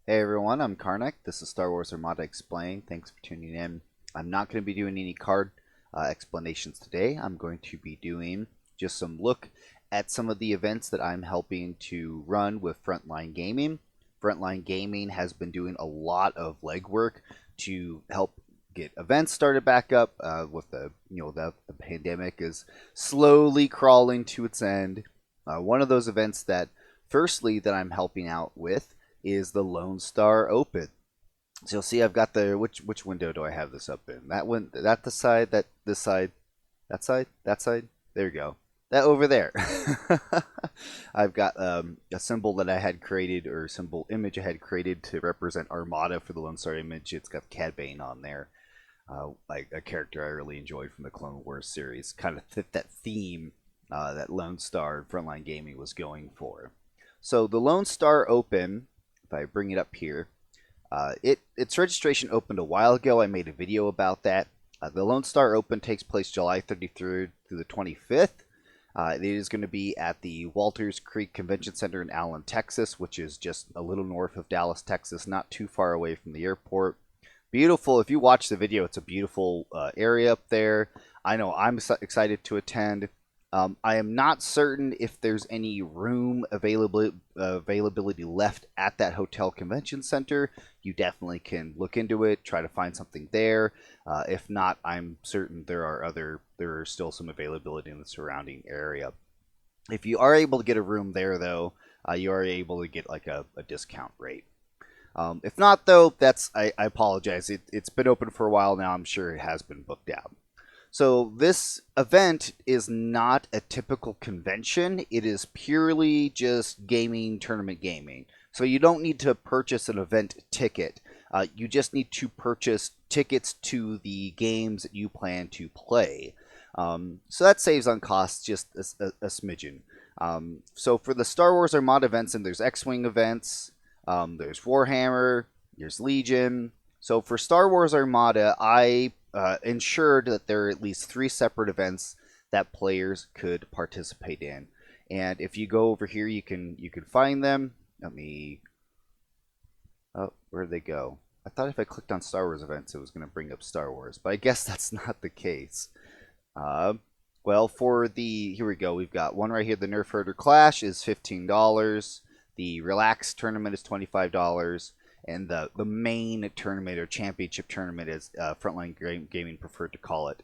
Hey everyone, I'm Karnak. This is Star Wars Armada Explained. Thanks for tuning in. I'm not going to be doing any card explanations today. I'm going to be doing just some look at some of the events that I'm helping to run with FrontLine Gaming. FrontLine Gaming has been doing a lot of legwork to help get events started back up with the pandemic is slowly crawling to its end. One of those events that firstly that I'm helping out with is the Lone Star Open. So you'll see I've got the which window do I have this up in? That one, that the side, that this side, that side, that side. There you go. That over there. I've got a symbol that I had created, or symbol image I had created to represent Armada for the Lone Star image. It's got Cad Bane on there, like a character I really enjoyed from the Clone Wars series. Kind of fit that theme that Lone Star Frontline Gaming was going for. So the Lone Star Open, if I bring it up here, its registration opened a while ago. I made a video about that. The Lone Star Open takes place July 33rd through the 25th. It is going to be at the Walters Creek Convention Center in Allen, Texas, which is just a little north of Dallas, Texas, not too far away from the airport. Beautiful. If you watch the video, it's a beautiful area up there. I know I'm excited to attend. I am not certain if there's any room availability left at that hotel convention center. You definitely can look into it, try to find something there. If not, I'm certain there are still some availability in the surrounding area. If you are able to get a room there, though, you are able to get like a discount rate. If not, though, I apologize. It's been open for a while now. I'm sure it has been booked out. So this event is not a typical convention. It is purely just tournament gaming. So you don't need to purchase an event ticket. You just need to purchase tickets to the games that you plan to play. So that saves on costs just a smidgen. So for the Star Wars Armada events, and there's Xwing events, there's Warhammer, there's Legion. So for Star Wars Armada, I ensured that there are at least 3 separate events that players could participate in. And if you go over here, you can find them. Where'd they go? I thought if I clicked on Star Wars events, it was going to bring up Star Wars, but I guess that's not the case. Well, here we go. We've got one right here. The NERFHERDER Clash is $15. The Relax Tournament is $25. And the main tournament or championship tournament, as Frontline Gaming preferred to call it,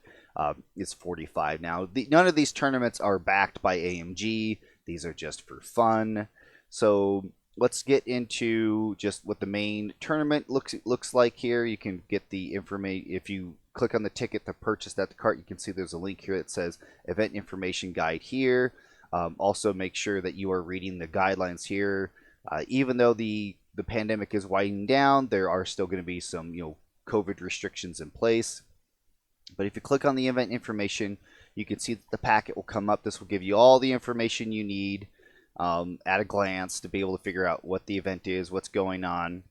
is $45. Now, none of these tournaments are backed by AMG. These are just for fun. So let's get into just what the main tournament looks like here. You can get the information if you click on the ticket to purchase that cart. You can see there's a link here that says Event Information Guide here. Also, make sure that you are reading the guidelines here. Even though the pandemic is winding down, there are still going to be some COVID restrictions in place. But if you click on the event information, you can see that the packet will come up. This will give you all the information you need at a glance to be able to figure out what the event is, what's going on.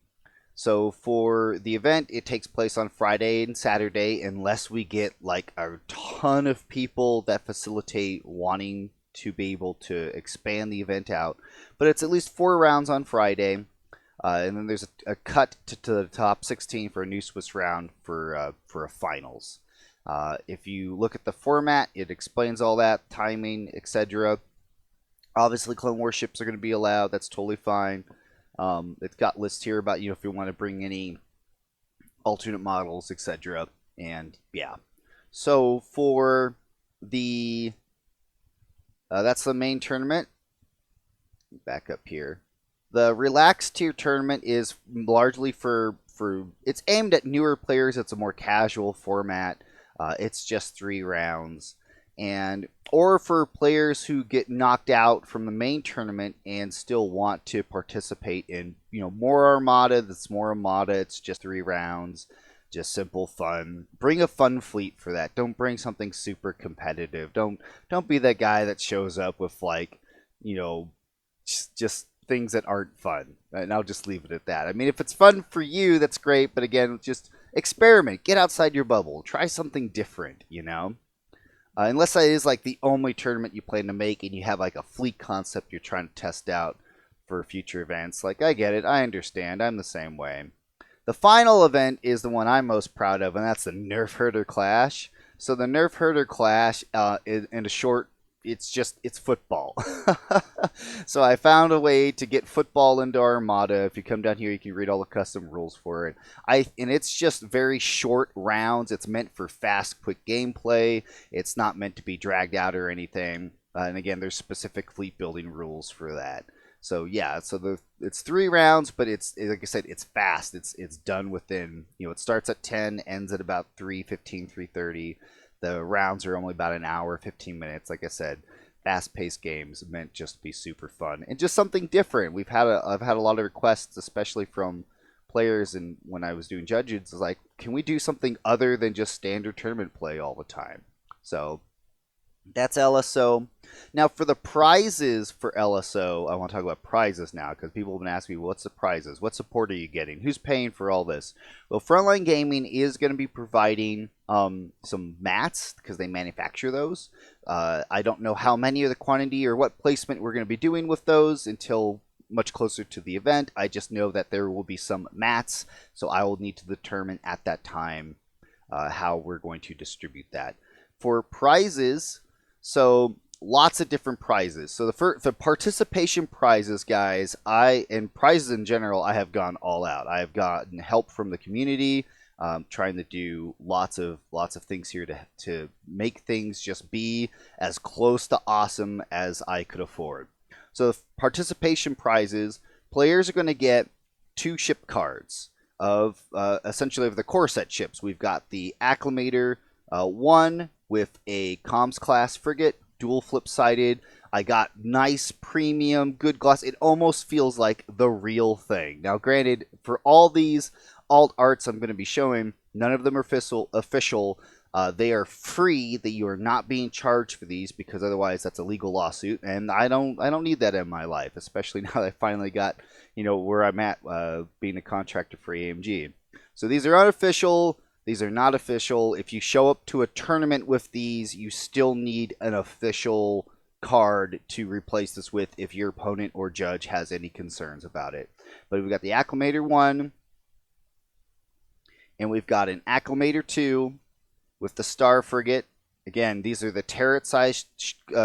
So for the event, it takes place on Friday and Saturday, unless we get like a ton of people that facilitate wanting to be able to expand the event out. But it's at least 4 rounds on Friday. And then there's a cut to the top 16 for a new Swiss round for a finals. If you look at the format, it explains all that, timing, etc. Obviously, Clone Wars ships are going to be allowed. That's totally fine. It's got lists here about if you want to bring any alternate models, etc. And yeah. So for the that's the main tournament. Back up here. The Relaxed Tier tournament is largely it's aimed at newer players. It's a more casual format. It's just 3 rounds. Or for players who get knocked out from the main tournament and still want to participate in, more Armada. That's more Armada. It's just 3 rounds. Just simple fun. Bring a fun fleet for that. Don't bring something super competitive. Don't be that guy that shows up with just things that aren't fun. And I'll just leave it at that. I mean, if it's fun for you, that's great. But again, just experiment. Get outside your bubble. Try something different, unless that is like the only tournament you plan to make and you have like a fleet concept you're trying to test out. for future events. Like, I get it, I understand, I'm the same way. The final event is the one I'm most proud of, and that's the NERFHERDER Clash. So the NERFHERDER Clash, in a short, it's football. So I found a way to get football into Armada. If you come down here, you can read all the custom rules for it. And it's just very short rounds. It's meant for fast, quick gameplay. It's not meant to be dragged out or anything. And again, there's specific fleet building rules for that. So yeah, so it's 3 rounds, but it's, like I said, it's fast. It's done within, it starts at 10, ends at about 3:15, 3:30. The rounds are only about an hour, 15 minutes. Like I said, fast-paced games meant just to be super fun and just something different. I've had a lot of requests, especially from players, and when I was doing judges, it's like, can we do something other than just standard tournament play all the time? So that's LSO. Now for the prizes for LSO, I want to talk about prizes now because people have been asking me, what's the prizes? What support are you getting? Who's paying for all this? Well, FrontLine Gaming is going to be providing some mats because they manufacture those. I don't know how many or the quantity or what placement we're going to be doing with those until much closer to the event. I just know that there will be some mats, so I will need to determine at that time how we're going to distribute that. For prizes, so lots of different prizes. So the participation prizes, guys, and prizes in general, I have gone all out. I have gotten help from the community, trying to do lots of things here to make things just be as close to awesome as I could afford. So the participation prizes, players are going to get 2 ship cards of essentially of the core set ships. We've got the Acclimator 1 with a comms class frigate, dual flip-sided. I got nice premium, good gloss. It almost feels like the real thing. Now, granted, for all these alt arts I'm going to be showing, none of them are official. They are free. That you are not being charged for these because otherwise that's a legal lawsuit, and I don't need that in my life, especially now that I finally got where I'm at being a contractor for AMG. So these are unofficial. These are not official. If you show up to a tournament with these, you still need an official card to replace this with if your opponent or judge has any concerns about it. But we've got the Acclimator 1, and we've got an Acclimator 2 with the Star Frigate. Again, these are the turret-sized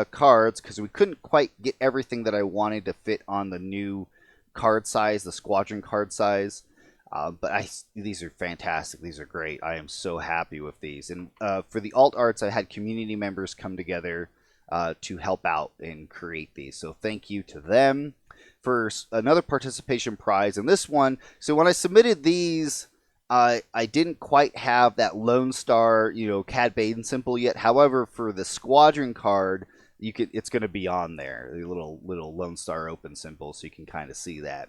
cards because we couldn't quite get everything that I wanted to fit on the new card size, the squadron card size. But these are fantastic. These are great. I am so happy with these. And for the alt arts, I had community members come together to help out and create these. So thank you to them. For another participation prize, and this one, so when I submitted these, I didn't quite have that Lone Star, Cad Bane symbol yet. However, for the squadron card, it's going to be on there, the little Lone Star open symbol, so you can kind of see that.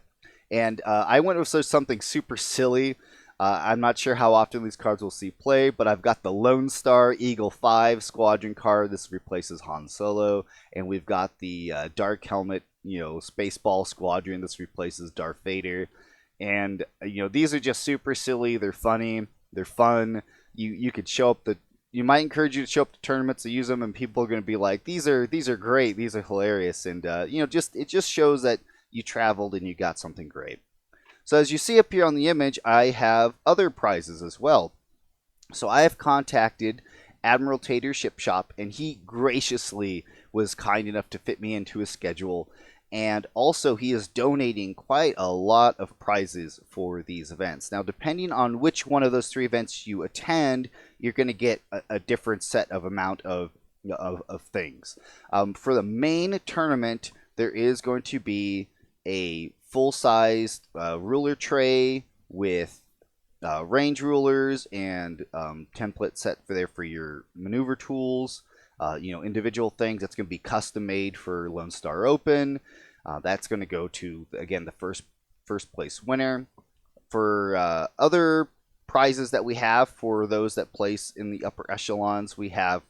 And I went with something super silly. I'm not sure how often these cards will see play, but I've got the Lone Star Eagle 5 Squadron card. This replaces Han Solo. And we've got the Dark Helmet, Spaceball Squadron. This replaces Darth Vader. And, these are just super silly. They're funny. They're fun. You could show up you might encourage you to show up to tournaments to use them, and people are going to be like, these are great. These are hilarious. And, it just shows that you traveled and you got something great. So as you see up here on the image, I have other prizes as well. So I have contacted Admiral Tater's Ship Shop, and he graciously was kind enough to fit me into his schedule. And also he is donating quite a lot of prizes for these events. Now, depending on which one of those 3 events you attend, you're going to get a different set of amount of things. For the main tournament, there is going to be a full-sized ruler tray with range rulers and template set for your maneuver tools. Individual things that's going to be custom made for Lone Star Open. That's going to go to, again, the first place winner. For other prizes that we have for those that place in the upper echelons, we'll have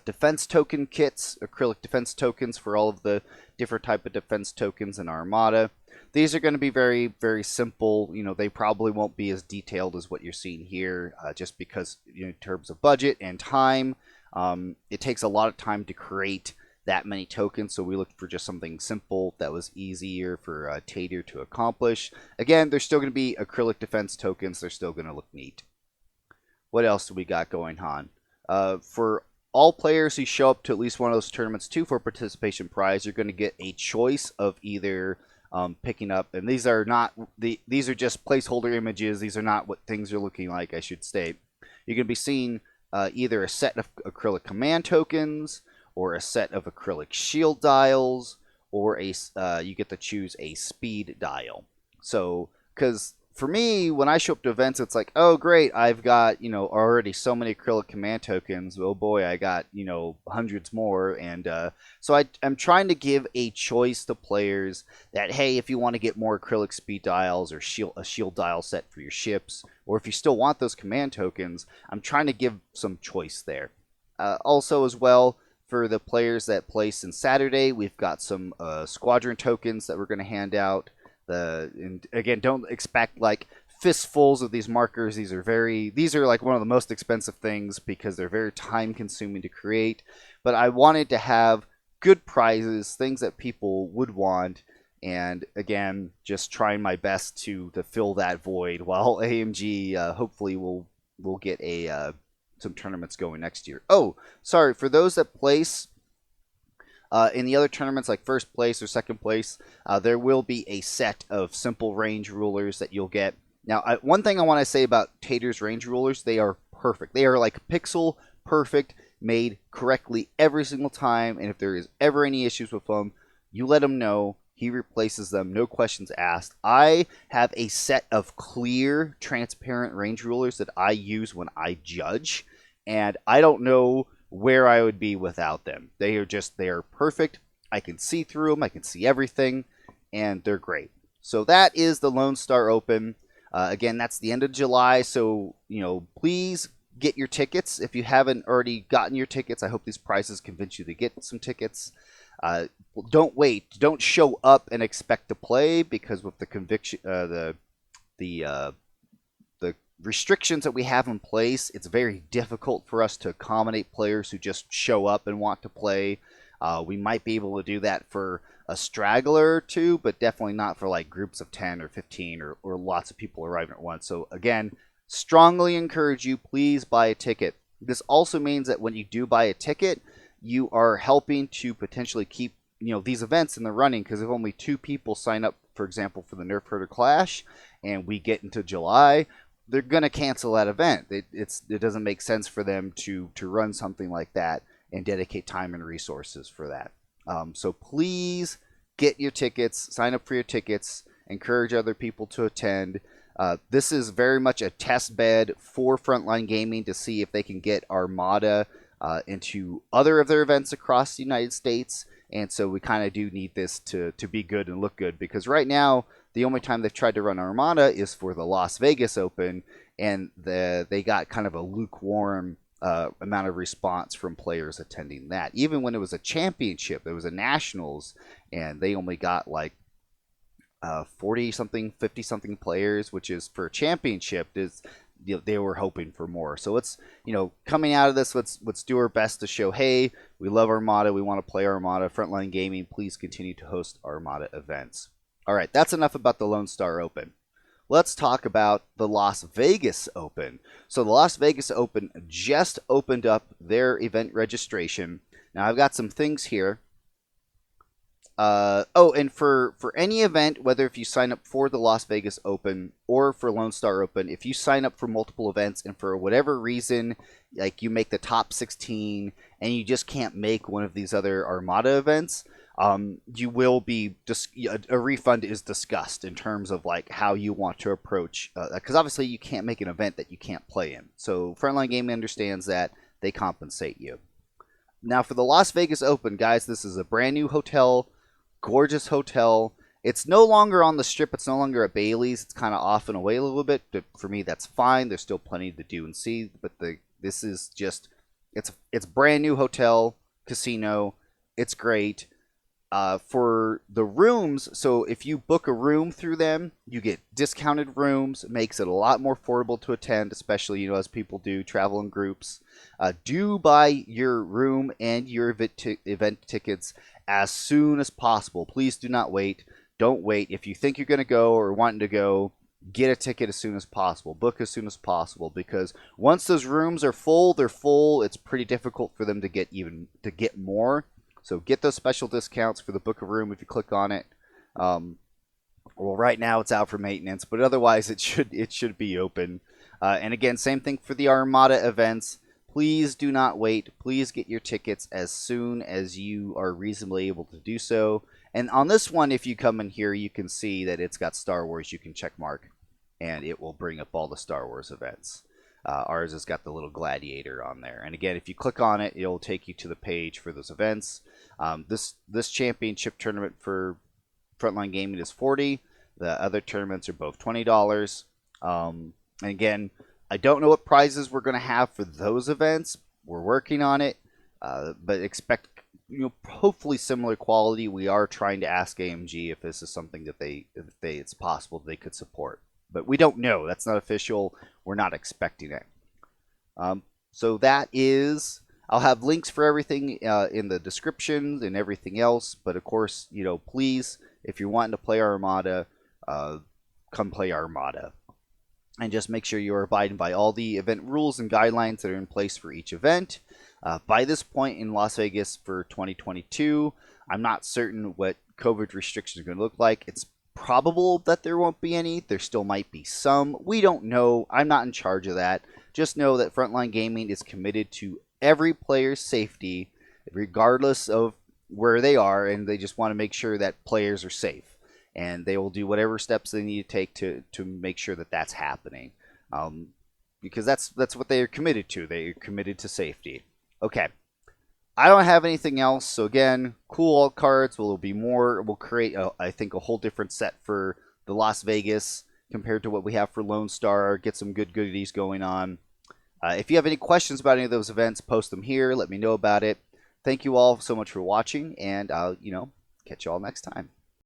defense token kits, acrylic defense tokens for all of the different type of defense tokens in Armada. These are going to be very, very simple. They probably won't be as detailed as what you're seeing here, just because in terms of budget and time, it takes a lot of time to create that many tokens, so we looked for just something simple that was easier for Tater to accomplish. Again, there's still going to be acrylic defense tokens. They're still going to look neat. What else do we got going on? For all players who show up to at least one of those tournaments too for participation prize, you're going to get a choice of either picking up, and these are not these are just placeholder images. These are not what things are looking like, I should state. You're going to be seeing either a set of acrylic command tokens, or a set of acrylic shield dials, or you get to choose a speed dial. So, because for me, when I show up to events, it's like, oh great, I've got, already so many acrylic command tokens. Oh boy, I got, hundreds more. And so I'm trying to give a choice to players that, hey, if you want to get more acrylic speed dials or a shield dial set for your ships, or if you still want those command tokens, I'm trying to give some choice there. Also as well, for the players that place in Saturday, we've got some squadron tokens that we're going to hand out. And again, don't expect like fistfuls of these markers. These are like one of the most expensive things because they're very time consuming to create. But I wanted to have good prizes, things that people would want, and again, just trying my best to fill that void while AMG hopefully will get some tournaments going next year. Oh, sorry, for those that place in the other tournaments, like first place or second place, there will be a set of simple range rulers that you'll get. Now, one thing I want to say about Tater's range rulers, they are perfect. They are like pixel perfect, made correctly every single time. And if there is ever any issues with them, you let him know. He replaces them, no questions asked. I have a set of clear, transparent range rulers that I use when I judge, and I don't know where I would be without them. They are perfect. I can see through them. I can see everything, and they're great. So that is the Lone Star Open. Again, that's the end of July, so please get your tickets. If you haven't already gotten your tickets, I hope these prizes convince you to get some tickets. Don't wait. Don't show up and expect to play, because with the conviction, the restrictions that we have in place, it's very difficult for us to accommodate players who just show up and want to play. We might be able to do that for a straggler or two, but definitely not for like groups of 10 or 15 or lots of people arriving at once. So again, strongly encourage you, please buy a ticket. This also means that when you do buy a ticket, you are helping to potentially keep these events in the running, because if only 2 people sign up, for example, for the NERFHERDER Clash, and we get into July, they're going to cancel that event. It doesn't make sense for them to run something like that and dedicate time and resources for that. So please get your tickets, sign up for your tickets, encourage other people to attend. This is very much a test bed for Frontline Gaming to see if they can get Armada into other of their events across the United States. And so we kind of do need this to be good and look good, because right now the only time they've tried to run Armada is for the Las Vegas Open, and they got kind of a lukewarm amount of response from players attending that. Even when it was a championship, it was a nationals, and they only got like 40-something, 50-something players, which is for a championship is they were hoping for more. So let's, coming out of this, let's do our best to show, hey, we love Armada, we want to play Armada. Frontline Gaming, please continue to host Armada events. All right, that's enough about the Lone Star Open. Let's talk about the Las Vegas Open. So the Las Vegas Open just opened up their event registration. Now I've got some things here. And for any event, whether if you sign up for the Las Vegas Open or for Lone Star Open, if you sign up for multiple events and for whatever reason, like you make the top 16 and you just can't make one of these other Armada events, you will be a refund is discussed in terms of like how you want to approach, because obviously you can't make an event that you can't play in. So Frontline Gaming understands that, they compensate you. Now for the Las Vegas Open, guys, this is a brand new hotel. Gorgeous hotel. It's no longer on the Strip. It's no longer at Bailey's. It's kind of off and away a little bit. But for me, that's fine. There's still plenty to do and see. But this is just, it's brand new hotel, casino. It's great. For the rooms, so if you book a room through them, you get discounted rooms. It makes it a lot more affordable to attend, especially as people do travel in groups. Do buy your room and your event tickets as soon as possible. Please do not wait. Don't wait. If you think you're going to go or wanting to go, get a ticket as soon as possible. Book as soon as possible, because once those rooms are full, they're full. It's pretty difficult for them to get more. So get those special discounts for the book a room if you click on it. Well, right now it's out for maintenance, but otherwise it should be open. And again, same thing for the Armada events. Please do not wait. Please get your tickets as soon as you are reasonably able to do so. And on this one, if you come in here, you can see that it's got Star Wars. You can check mark, and it will bring up all the Star Wars events. Ours has got the little gladiator on there. And again, if you click on it, it'll take you to the page for those events. This championship tournament for Frontline Gaming is $40. The other tournaments are both $20. And again, I don't know what prizes we're going to have for those events. We're working on it, but expect hopefully similar quality. We are trying to ask AMG if this is something that it's possible they could support. But we don't know. That's not official. We're not expecting it. So that is, I'll have links for everything in the description and everything else. But of course, please, if you're wanting to play Armada, come play Armada. And just make sure you're abiding by all the event rules and guidelines that are in place for each event. By this point in Las Vegas for 2022, I'm not certain what COVID restrictions are going to look like. It's probable that there won't be any. There still might be some. We don't know. I'm not in charge of that. Just know that Frontline Gaming is committed to every player's safety, regardless of where they are, and they just want to make sure that players are safe. And they will do whatever steps they need to take to make sure that that's happening. Because that's what they are committed to. They are committed to safety. Okay. I don't have anything else. So again, cool alt cards. Will be more. We'll create, I think, a whole different set for the Las Vegas compared to what we have for Lone Star. Get some good goodies going on. If you have any questions about any of those events, post them here. Let me know about it. Thank you all so much for watching, and I'll catch you all next time.